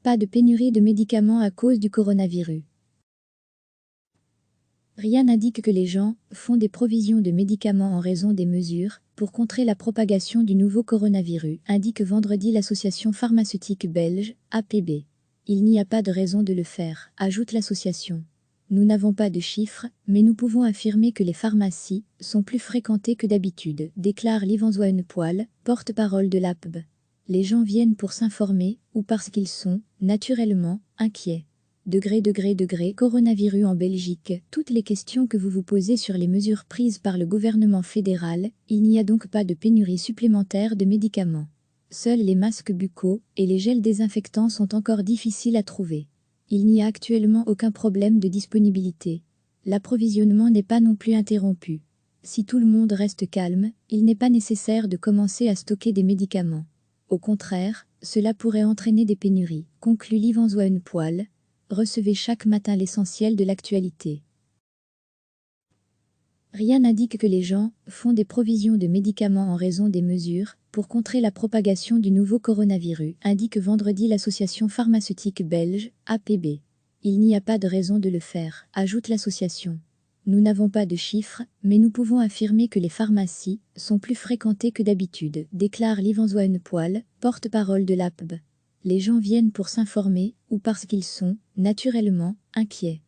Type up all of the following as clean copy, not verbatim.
Pas de pénurie de médicaments à cause du coronavirus. Rien n'indique que les gens font des provisions de médicaments en raison des mesures pour contrer la propagation du nouveau coronavirus, indique vendredi l'association pharmaceutique belge, APB. Il n'y a pas de raison de le faire, ajoute l'association. Nous n'avons pas de chiffres, mais nous pouvons affirmer que les pharmacies sont plus fréquentées que d'habitude, déclare Livan Zouaenpoel, porte-parole de l'APB. Les gens viennent pour s'informer, ou parce qu'ils sont, naturellement, inquiets. Coronavirus en Belgique. Toutes les questions que vous vous posez sur les mesures prises par le gouvernement fédéral, il n'y a donc pas de pénurie supplémentaire de médicaments. Seuls les masques buccaux et les gels désinfectants sont encore difficiles à trouver. Il n'y a actuellement aucun problème de disponibilité. L'approvisionnement n'est pas non plus interrompu. Si tout le monde reste calme, il n'est pas nécessaire de commencer à stocker des médicaments. Au contraire, cela pourrait entraîner des pénuries, conclut Livan Zouaenpoel. Recevez chaque matin l'essentiel de l'actualité. Rien n'indique que les gens font des provisions de médicaments en raison des mesures pour contrer la propagation du nouveau coronavirus, indique vendredi l'association pharmaceutique belge, APB. Il n'y a pas de raison de le faire, ajoute l'association. Nous n'avons pas de chiffres, mais nous pouvons affirmer que les pharmacies sont plus fréquentées que d'habitude, déclare Livan Zouaenpoel, porte-parole de l'APB. Les gens viennent pour s'informer, ou parce qu'ils sont, naturellement, inquiets.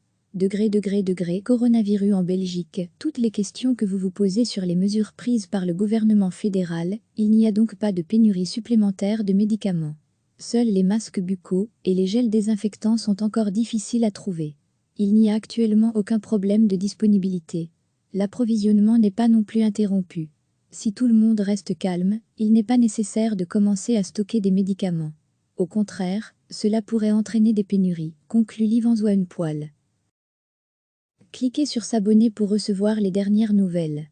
Coronavirus en Belgique. Toutes les questions que vous vous posez sur les mesures prises par le gouvernement fédéral, il n'y a donc pas de pénurie supplémentaire de médicaments. Seuls les masques buccaux et les gels désinfectants sont encore difficiles à trouver. Il n'y a actuellement aucun problème de disponibilité. L'approvisionnement n'est pas non plus interrompu. Si tout le monde reste calme, il n'est pas nécessaire de commencer à stocker des médicaments. Au contraire, cela pourrait entraîner des pénuries, conclut Livan Zouaenpoel. Cliquez sur s'abonner pour recevoir les dernières nouvelles.